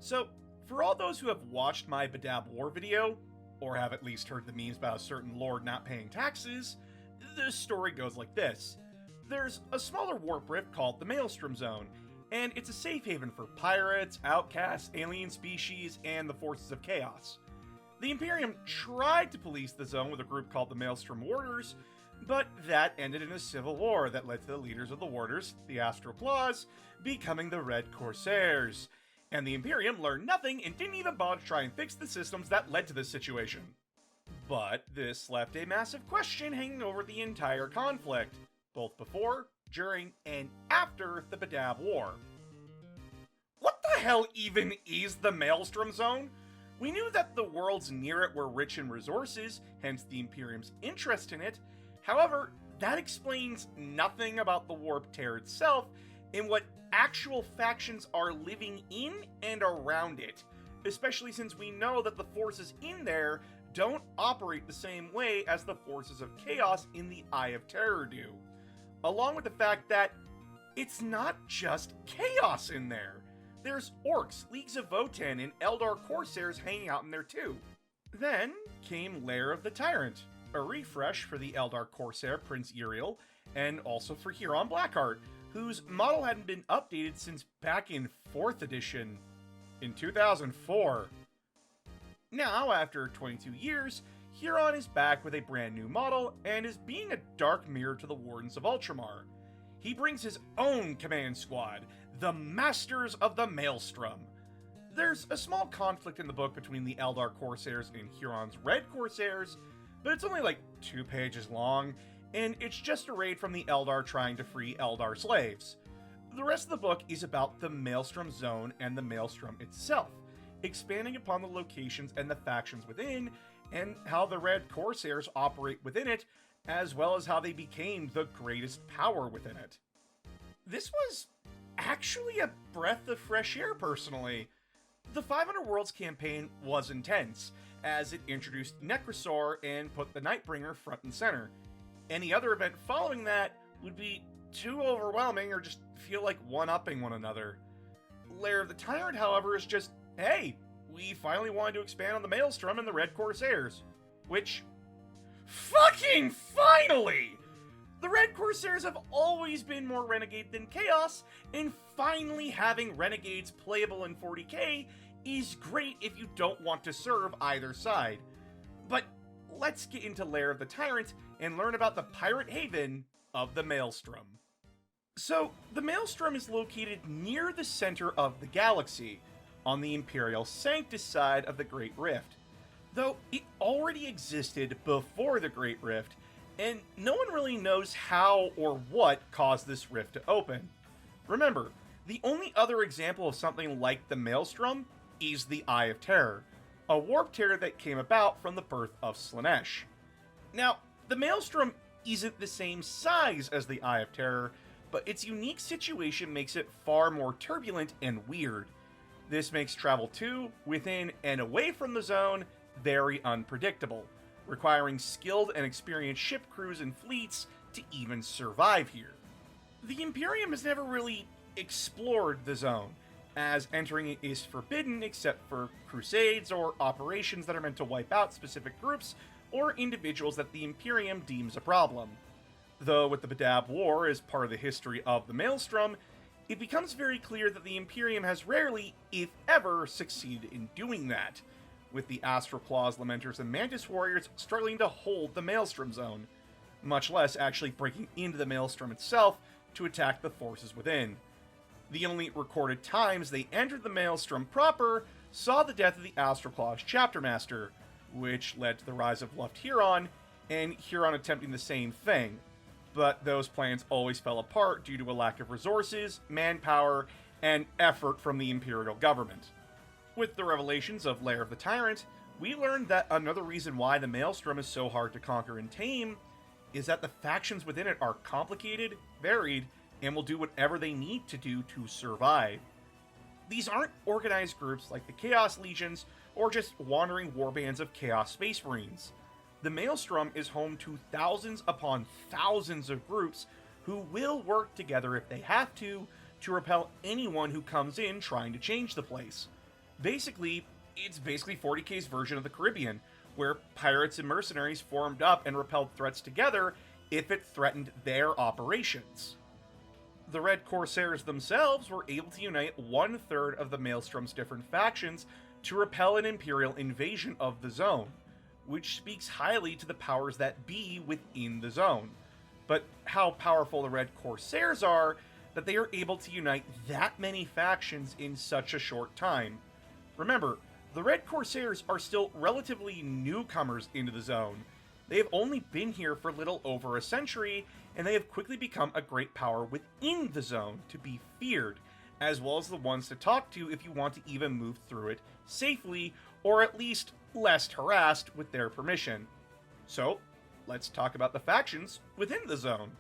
So, for all those who have watched my Badab War video, or have at least heard the memes about a certain lord not paying taxes, the story goes like this. There's a smaller warp rift called the Maelstrom Zone, and it's a safe haven for pirates, outcasts, alien species, and the forces of chaos. The Imperium tried to police the zone with a group called the Maelstrom Warders, but that ended in a civil war that led to the leaders of the Warders, the Astral Claws, becoming the Red Corsairs. And the Imperium learned nothing and didn't even bother to try and fix the systems that led to this situation. But this left a massive question hanging over the entire conflict, both before, during, and after the Badab War. What the hell even is the Maelstrom Zone? We knew that the worlds near it were rich in resources, hence the Imperium's interest in it. However, that explains nothing about the Warp Tear itself and what actual factions are living in and around it, especially since we know that the forces in there don't operate the same way as the forces of chaos in the Eye of Terror do. Along with the fact that it's not just chaos in there. There's orcs, Leagues of Votan, and Eldar Corsairs hanging out in there too. Then came Lair of the Tyrant, a refresh for the Eldar Corsair Prince Uriel, and also for Huron Blackheart, whose model hadn't been updated since back in 4th edition, in 2004. Now, after 22 years, Huron is back with a brand new model, and is being a dark mirror to the Wardens of Ultramar. He brings his own command squad, the Masters of the Maelstrom. There's a small conflict in the book between the Eldar Corsairs and Huron's Red Corsairs, but it's only like 2 pages long, and it's just a raid from the Eldar trying to free Eldar slaves. The rest of the book is about the Maelstrom Zone and the Maelstrom itself, expanding upon the locations and the factions within, and how the Red Corsairs operate within it, as well as how they became the greatest power within it. This was actually a breath of fresh air, personally. The 500 Worlds campaign was intense, as it introduced Necrosaur and put the Nightbringer front and center. Any other event following that would be too overwhelming or just feel like one-upping one another. Lair of the Tyrant, however, is just, hey, we finally wanted to expand on the Maelstrom and the Red Corsairs. Which, fucking finally! The Red Corsairs have always been more Renegade than Chaos, and finally having Renegades playable in 40k is great if you don't want to serve either side. But let's get into Lair of the Tyrant and learn about the pirate haven of the Maelstrom. So, the Maelstrom is located near the center of the galaxy, on the Imperial Sanctus side of the Great Rift. Though it already existed before the Great Rift, and no one really knows how or what caused this rift to open. Remember, the only other example of something like the Maelstrom is the Eye of Terror, a warp tear that came about from the birth of Slaanesh. Now, the Maelstrom isn't the same size as the Eye of Terror, but its unique situation makes it far more turbulent and weird. This makes travel to, within, and away from the zone very unpredictable, requiring skilled and experienced ship crews and fleets to even survive here. The Imperium has never really explored the zone, as entering it is forbidden except for crusades or operations that are meant to wipe out specific groups or individuals that the Imperium deems a problem. Though with the Badab War as part of the history of the Maelstrom, it becomes very clear that the Imperium has rarely, if ever, succeeded in doing that, with the Astral Claws, Lamenters, and Mantis Warriors struggling to hold the Maelstrom Zone, much less actually breaking into the Maelstrom itself to attack the forces within. The only recorded times they entered the Maelstrom proper saw the death of the Astral Claws Chapter Master, which led to the rise of Luft Huron, and Huron attempting the same thing, but those plans always fell apart due to a lack of resources, manpower, and effort from the Imperial government. With the revelations of Lair of the Tyrant, we learned that another reason why the Maelstrom is so hard to conquer and tame is that the factions within it are complicated, varied, and will do whatever they need to do to survive. These aren't organized groups like the Chaos Legions or just wandering warbands of Chaos Space Marines. The Maelstrom is home to thousands upon thousands of groups who will work together if they have to repel anyone who comes in trying to change the place. Basically, it's basically 40k's version of the Caribbean, where pirates and mercenaries formed up and repelled threats together if it threatened their operations. The Red Corsairs themselves were able to unite 1/3 of the Maelstrom's different factions to repel an Imperial invasion of the zone, which speaks highly to the powers that be within the zone. But how powerful the Red Corsairs are, that they are able to unite that many factions in such a short time. Remember, the Red Corsairs are still relatively newcomers into the zone. They have only been here for a little over a century, and they have quickly become a great power within the zone to be feared, as well as the ones to talk to if you want to even move through it safely, or at least less harassed with their permission. So, let's talk about the factions within the zone.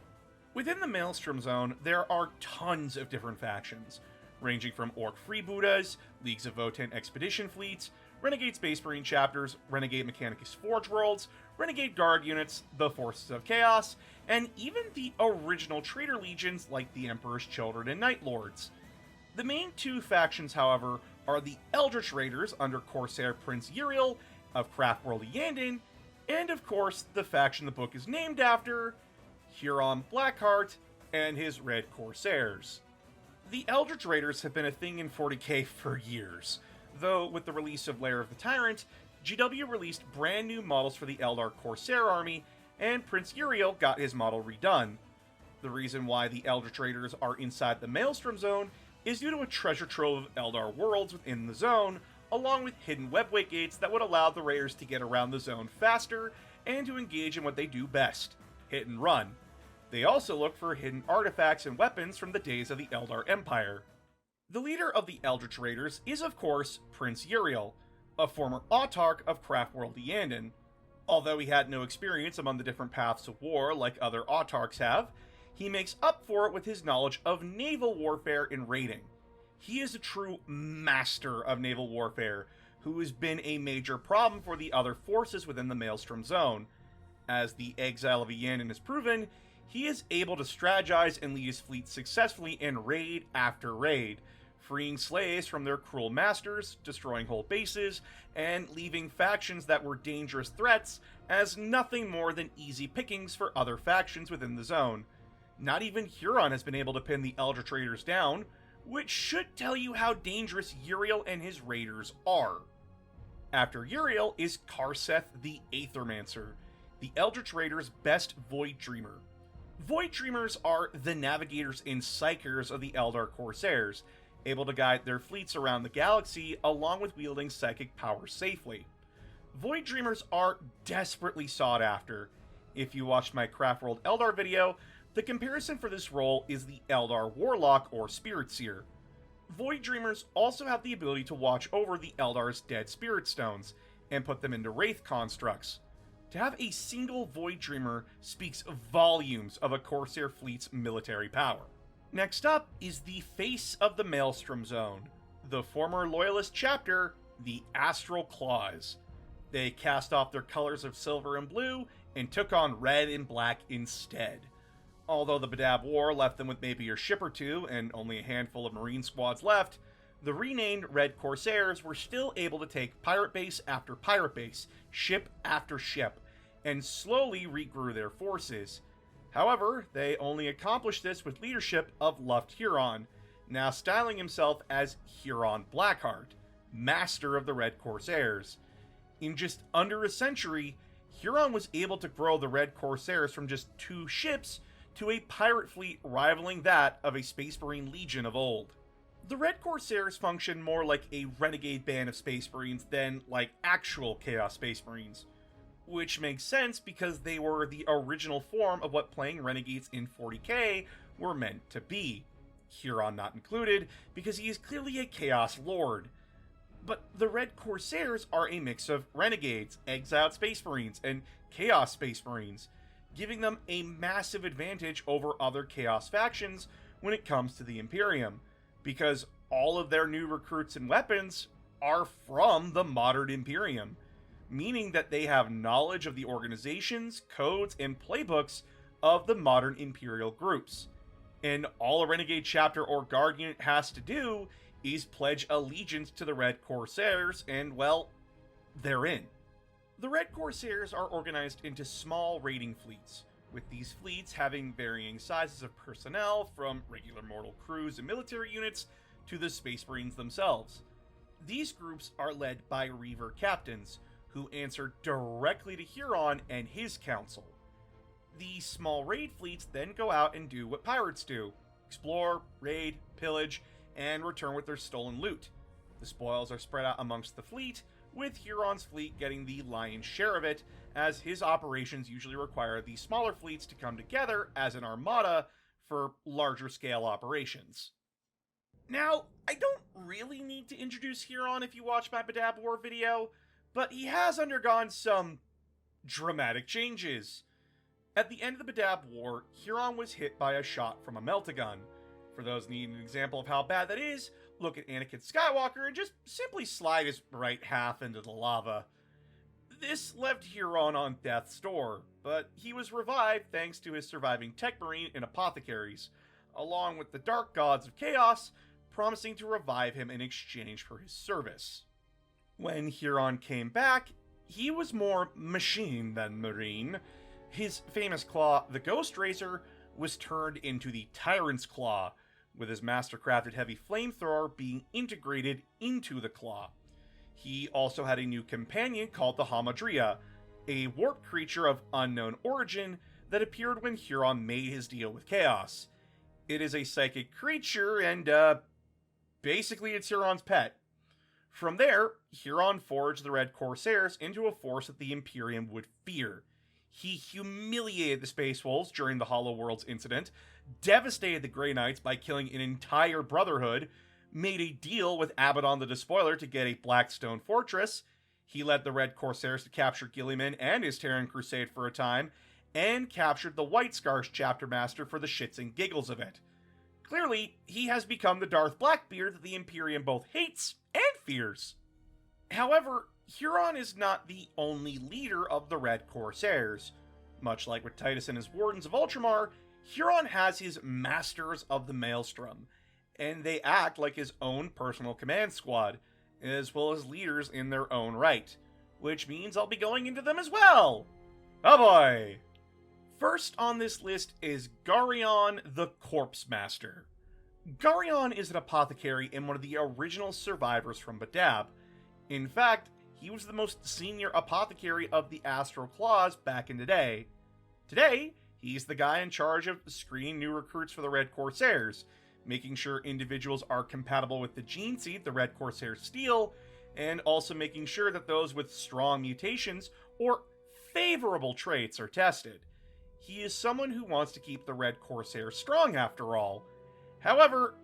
Within the Maelstrom zone, there are tons of different factions, ranging from Orc Freebooters, Leagues of Votann Expedition Fleets, Renegade Space Marine chapters, Renegade Mechanicus Forge Worlds, Renegade Guard units, the Forces of Chaos, and even the original Traitor Legions like the Emperor's Children and Night Lords. The main two factions, however, are the Eldritch Raiders under Corsair Prince Uriel of Craftworld Yandin, and of course, the faction the book is named after, Huron Blackheart and his Red Corsairs. The Eldritch Raiders have been a thing in 40k for years, though with the release of Lair of the Tyrant, GW released brand new models for the Eldar Corsair army, and Prince Uriel got his model redone. The reason why the Eldritch Raiders are inside the Maelstrom zone is due to a treasure trove of Eldar worlds within the zone, along with hidden webway gates that would allow the Raiders to get around the zone faster and to engage in what they do best, hit and run. They also look for hidden artifacts and weapons from the days of the Eldar Empire. The leader of the Eldritch Raiders is, of course, Prince Uriel, a former autarch of Craftworld Yandin. Although he had no experience among the different paths of war like other autarchs have, he makes up for it with his knowledge of naval warfare and raiding. He is a true master of naval warfare, who has been a major problem for the other forces within the Maelstrom zone. As the Exile of Yandin has proven, he is able to strategize and lead his fleet successfully in raid after raid, freeing slaves from their cruel masters, destroying whole bases, and leaving factions that were dangerous threats as nothing more than easy pickings for other factions within the zone. Not even Huron has been able to pin the Eldritch Raiders down, which should tell you how dangerous Uriel and his raiders are. After Uriel is Karseth the Aethermancer, the Eldritch Raiders' best Void Dreamer. Void Dreamers are the navigators and psychers of the Eldar Corsairs, able to guide their fleets around the galaxy along with wielding psychic power safely. Void Dreamers are desperately sought after. If you watched my Craftworld Eldar video, the comparison for this role is the Eldar Warlock or Spirit Seer. Void Dreamers also have the ability to watch over the Eldar's dead spirit stones and put them into wraith constructs. To have a single Void Dreamer speaks volumes of a Corsair fleet's military power. Next up is the face of the Maelstrom Zone, the former Loyalist chapter, the Astral Claws. They cast off their colors of silver and blue and took on red and black instead. Although the Badab War left them with maybe a ship or two and only a handful of Marine squads left, the renamed Red Corsairs were still able to take pirate base after pirate base, ship after ship, and slowly regrew their forces. However, they only accomplished this with leadership of Luft Huron, now styling himself as Huron Blackheart, master of the Red Corsairs. In just under a century, Huron was able to grow the Red Corsairs from just 2 ships to a pirate fleet rivaling that of a Space Marine Legion of old. The Red Corsairs function more like a renegade band of Space Marines than like actual Chaos Space Marines, which makes sense because they were the original form of what playing Renegades in 40k were meant to be. Huron not included, because he is clearly a Chaos Lord. But the Red Corsairs are a mix of Renegades, Exiled Space Marines, and Chaos Space Marines, giving them a massive advantage over other Chaos factions when it comes to the Imperium, because all of their new recruits and weapons are from the modern Imperium, meaning that they have knowledge of the organizations, codes, and playbooks of the modern Imperial groups. And all a Renegade chapter or Guard unit has to do is pledge allegiance to the Red Corsairs, and well, they're in. The Red Corsairs are organized into small raiding fleets, with these fleets having varying sizes of personnel from regular mortal crews and military units to the Space Marines themselves. These groups are led by Reaver captains, who answer directly to Huron and his council. These small raid fleets then go out and do what pirates do: explore, raid, pillage, and return with their stolen loot. The spoils are spread out amongst the fleet, with Huron's fleet getting the lion's share of it, as his operations usually require these smaller fleets to come together as an armada for larger scale operations. Now, I don't really need to introduce Huron if you watch my Badab War video, but he has undergone some dramatic changes. At the end of the Badab War, Huron was hit by a shot from a melt-a-gun. For those needing an example of how bad that is, look at Anakin Skywalker and just simply slide his right half into the lava. This left Huron on death's door, but he was revived thanks to his surviving tech marine and apothecaries, along with the Dark Gods of Chaos promising to revive him in exchange for his service. When Huron came back, he was more machine than marine. His famous claw, the Ghost Razor, was turned into the Tyrant's Claw, with his master-crafted heavy flamethrower being integrated into the claw. He also had a new companion called the Hamadria, a warp creature of unknown origin that appeared when Huron made his deal with Chaos. It is a psychic creature, and basically it's Huron's pet. From there, Huron forged the Red Corsairs into a force that the Imperium would fear. He humiliated the Space Wolves during the Hollow Worlds incident, devastated the Grey Knights by killing an entire Brotherhood, made a deal with Abaddon the Despoiler to get a Blackstone Fortress. He led the Red Corsairs to capture Gilliman and his Terran Crusade for a time, and captured the White Scars chapter master for the shits and giggles of it. Clearly, he has become the Darth Blackbeard that the Imperium both hates and fears. However, Huron is not the only leader of the Red Corsairs. Much like with Titus and his Wardens of Ultramar, Huron has his Masters of the Maelstrom, and they act like his own personal command squad, as well as leaders in their own right, which means I'll be going into them as well! Oh boy! First on this list is Garion the Corpse Master. Garion is an apothecary and one of the original survivors from Badab. In fact, he was the most senior apothecary of the Astral Claws back in the day. Today, he's the guy in charge of screening new recruits for the Red Corsairs, making sure individuals are compatible with the gene seed the Red Corsairs steal, and also making sure that those with strong mutations or favorable traits are tested. He is someone who wants to keep the Red Corsairs strong after all. However,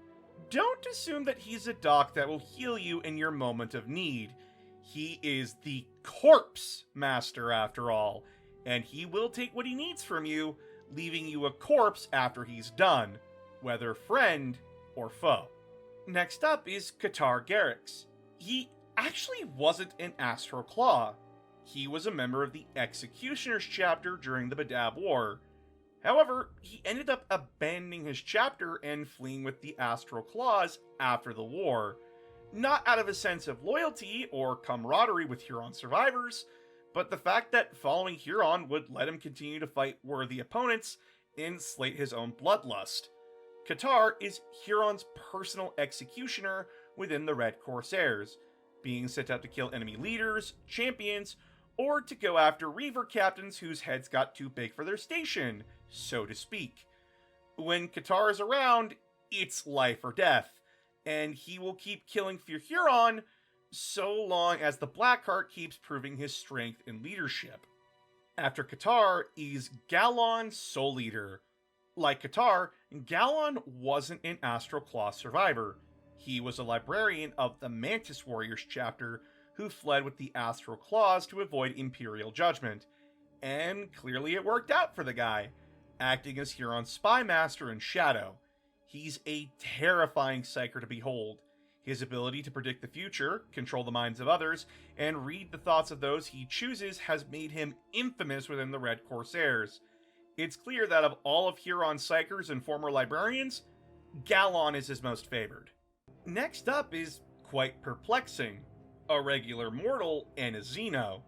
don't assume that he's a doc that will heal you in your moment of need. He is the Corpse Master after all, and he will take what he needs from you, leaving you a corpse after he's done, whether friend or foe. Next up is Qatar Garrix. He actually wasn't an Astral Claw. He was a member of the Executioners chapter during the Badab War. However, he ended up abandoning his chapter and fleeing with the Astral Claws after the war. Not out of a sense of loyalty or camaraderie with Huron survivors, but the fact that following Huron would let him continue to fight worthy opponents and slate his own bloodlust. Qatar is Huron's personal executioner within the Red Corsairs, being sent out to kill enemy leaders, champions, or to go after Reaver captains whose heads got too big for their station, so to speak. When Qatar is around, it's life or death, and he will keep killing for Huron so long as the Blackheart keeps proving his strength and leadership. After Qatar is Galon Soul Eater. Like Qatar, Galon wasn't an Astral Claw survivor. He was a librarian of the Mantis Warriors chapter who fled with the Astral Claws to avoid Imperial judgment. And clearly it worked out for the guy, acting as Huron's spy master and shadow. He's a terrifying psyker to behold. His ability to predict the future, control the minds of others, and read the thoughts of those he chooses has made him infamous within the Red Corsairs. It's clear that of all of Huron's psykers and former librarians, Galon is his most favored. Next up is quite perplexing. A regular mortal and a Xeno.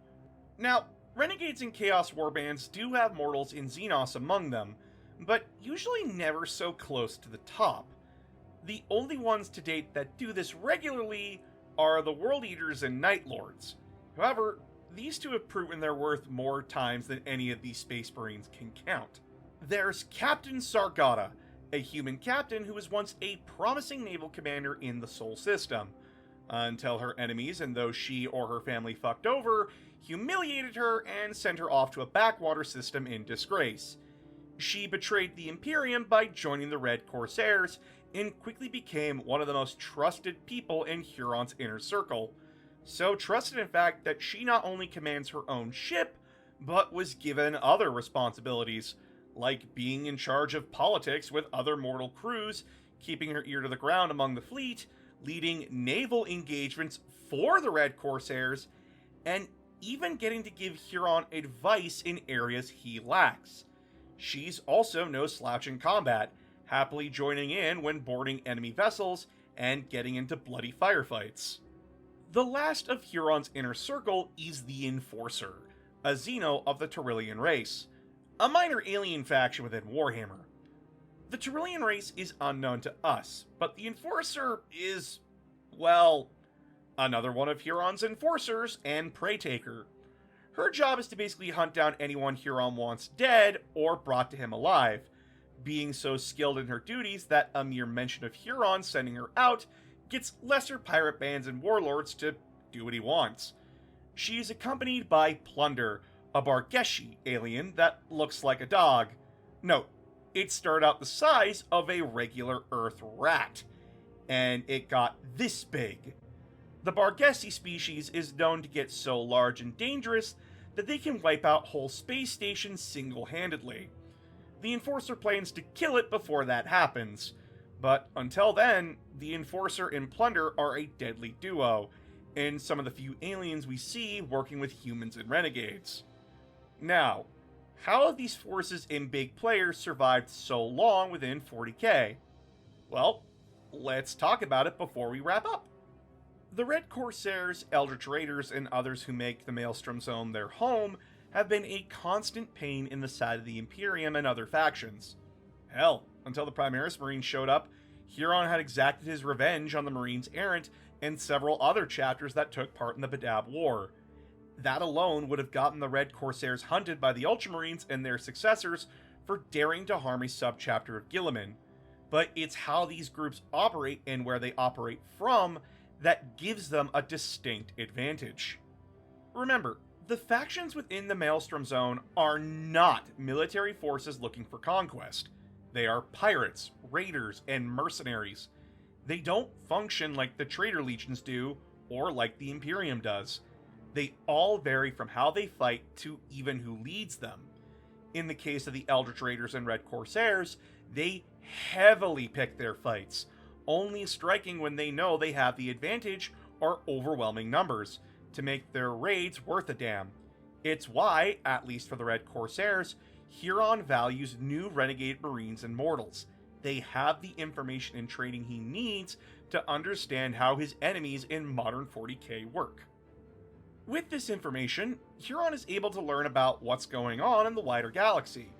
Now, Renegades and Chaos Warbands do have mortals in Xenos among them, but usually never so close to the top. The only ones to date that do this regularly are the World Eaters and Night Lords. However, these two have proven their worth more times than any of these Space Marines can count. There's Captain Sargata, a human captain who was once a promising naval commander in the Sol system, until her enemies and those she or her family fucked over humiliated her and sent her off to a backwater system in disgrace. She betrayed the Imperium by joining the Red Corsairs and quickly became one of the most trusted people in Huron's inner circle. So trusted, in fact, that she not only commands her own ship, but was given other responsibilities, like being in charge of politics with other mortal crews, keeping her ear to the ground among the fleet, leading naval engagements for the Red Corsairs, and even getting to give Huron advice in areas he lacks. She's also no slouch in combat, happily joining in when boarding enemy vessels and getting into bloody firefights. The last of Huron's inner circle is the Enforcer, a Xeno of the Tyrillian race, a minor alien faction within Warhammer. The Tyrillian race is unknown to us, but the Enforcer is, well, another one of Huron's enforcers and prey taker. Her job is to basically hunt down anyone Huron wants dead or brought to him alive, being so skilled in her duties that a mere mention of Huron sending her out gets lesser pirate bands and warlords to do what he wants. She is accompanied by Plunder, a Bargeshi alien that looks like a dog. Note, it started out the size of a regular Earth rat, and it got this big. The Bargeshi species is known to get so large and dangerous that they can wipe out whole space stations single-handedly. The Enforcer plans to kill it before that happens, but until then, the Enforcer and Plunder are a deadly duo, and some of the few aliens we see working with humans and renegades. Now, how have these forces and big players survived so long within 40k? Well, let's talk about it before we wrap up. The Red Corsairs, Eldritch Raiders, and others who make the Maelstrom Zone their home have been a constant pain in the side of the Imperium and other factions. Hell, until the Primaris Marines showed up, Huron had exacted his revenge on the Marines Errant and several other chapters that took part in the Badab War. That alone would have gotten the Red Corsairs hunted by the Ultramarines and their successors for daring to harm a subchapter of Guilliman. But it's how these groups operate and where they operate from that gives them a distinct advantage. Remember, the factions within the Maelstrom Zone are not military forces looking for conquest. They are pirates, raiders, and mercenaries. They don't function like the Traitor Legions do, or like the Imperium does. They all vary from how they fight to even who leads them. In the case of the Eldritch Raiders and Red Corsairs, they heavily pick their fights, only striking when they know they have the advantage or overwhelming numbers, to make their raids worth a damn. It's why, at least for the Red Corsairs, Huron values new Renegade Marines and Mortals. They have the information and training he needs to understand how his enemies in modern 40k work. With this information, Huron is able to learn about what's going on in the wider galaxy.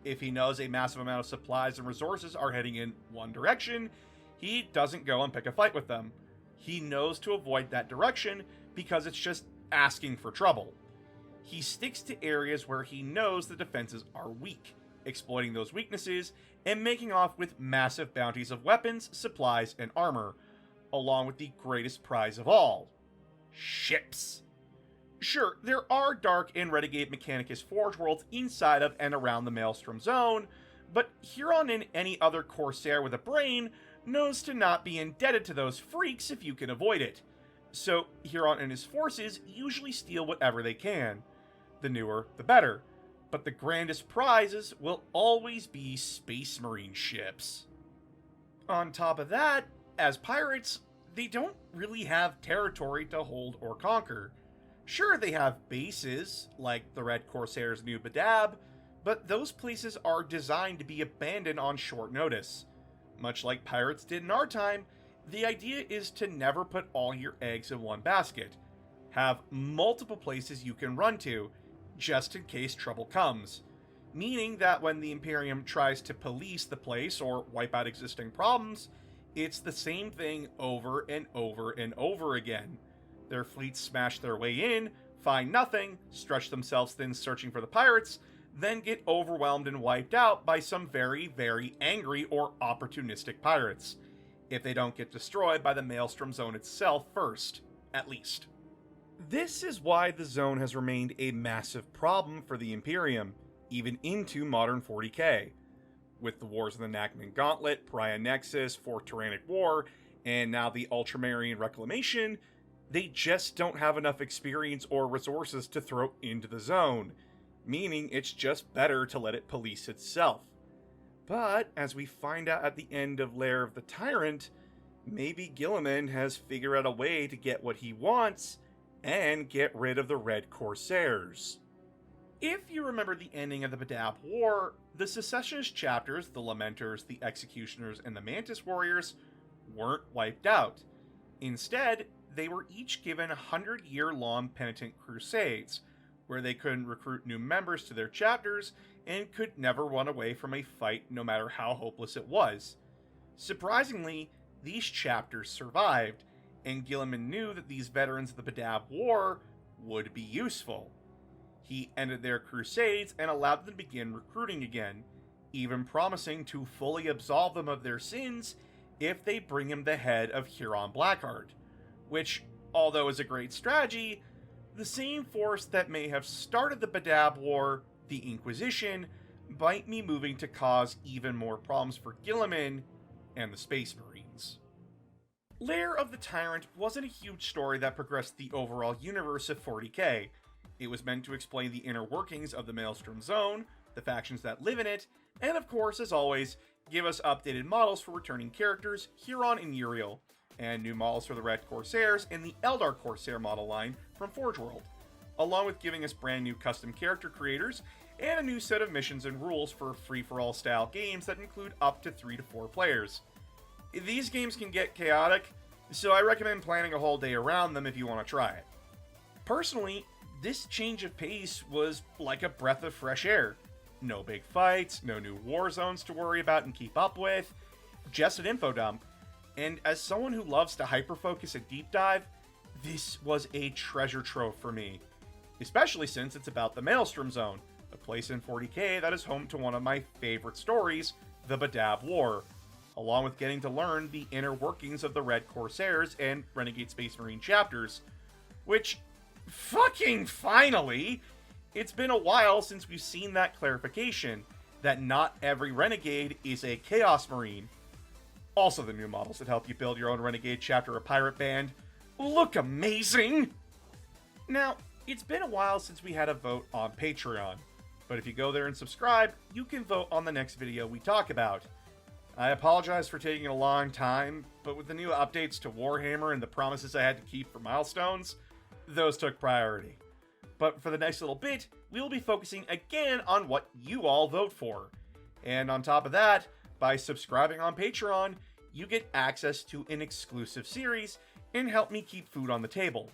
If he knows a massive amount of supplies and resources are heading in one direction, he doesn't go and pick a fight with them. He knows to avoid that direction because it's just asking for trouble. He sticks to areas where he knows the defenses are weak, exploiting those weaknesses and making off with massive bounties of weapons, supplies, and armor, along with the greatest prize of all: ships. Sure, there are Dark and Renegade Mechanicus Forge worlds inside of and around the Maelstrom Zone, but Huron and any other Corsair with a brain knows to not be indebted to those freaks if you can avoid it. So Huron and his forces usually steal whatever they can. The newer, the better. But the grandest prizes will always be Space Marine ships. On top of that, as pirates, they don't really have territory to hold or conquer. Sure, they have bases, like the Red Corsairs' New Badab, but those places are designed to be abandoned on short notice. Much like pirates did in our time, The idea is to never put all your eggs in one basket. Have multiple places you can run to, just in case trouble comes. Meaning that when the Imperium tries to police the place or wipe out existing problems, it's the same thing over and over and over again. Their fleets smash their way in, find nothing, stretch themselves thin searching for the pirates, then get overwhelmed and wiped out by some very, very angry or opportunistic pirates. If they don't get destroyed by the Maelstrom zone itself first, at least. This is why the zone has remained a massive problem for the Imperium, even into modern 40k. With the Wars of the Nakman Gauntlet, Pariah Nexus, Fourth Tyrannic War, and now the Ultramarine Reclamation, they just don't have enough experience or resources to throw into the zone, meaning it's just better to let it police itself. But, as we find out at the end of Lair of the Tyrant, maybe Guilliman has figured out a way to get what he wants and get rid of the Red Corsairs. If you remember the ending of the Badab War, the secessionist chapters, the Lamenters, the Executioners, and the Mantis Warriors, weren't wiped out. Instead, they were each given 100-year-long penitent crusades, where they couldn't recruit new members to their chapters and could never run away from a fight no matter how hopeless it was. Surprisingly, these chapters survived, and Guilliman knew that these veterans of the Badab War would be useful. He ended their crusades and allowed them to begin recruiting again, even promising to fully absolve them of their sins if they bring him the head of Huron Blackheart, which, although is a great strategy, the same force that may have started the Badab War, the Inquisition, might be moving to cause even more problems for Guilliman and the Space Marines. Lair of the Tyrant wasn't a huge story that progressed the overall universe of 40k. It was meant to explain the inner workings of the Maelstrom Zone, the factions that live in it, and of course, as always, give us updated models for returning characters, Huron and Uriel, and new models for the Red Corsairs and the Eldar Corsair model line from Forge World, along with giving us brand new custom character creators and a new set of missions and rules for free-for-all style games that include up to 3 to 4 players. These games can get chaotic, so I recommend planning a whole day around them if you want to try it. Personally, this change of pace was like a breath of fresh air. No big fights, no new war zones to worry about and keep up with, just an info dump. And as someone who loves to hyperfocus and deep dive, this was a treasure trove for me. Especially since it's about the Maelstrom Zone, a place in 40k that is home to one of my favorite stories, the Badab War, along with getting to learn the inner workings of the Red Corsairs and Renegade Space Marine chapters, which, fucking finally, it's been a while since we've seen that clarification, that not every Renegade is a Chaos Marine. Also, the new models that help you build your own Renegade chapter or pirate band look amazing! Now, it's been a while since we had a vote on Patreon, but if you go there and subscribe, you can vote on the next video we talk about. I apologize for taking a long time, but with the new updates to Warhammer and the promises I had to keep for milestones, those took priority. But for the next little bit, we will be focusing again on what you all vote for. And on top of that, by subscribing on Patreon, you get access to an exclusive series and help me keep food on the table.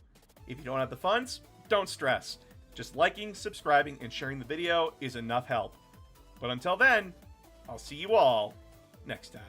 If you don't have the funds, don't stress. Just liking, subscribing, and sharing the video is enough help. But until then, I'll see you all next time.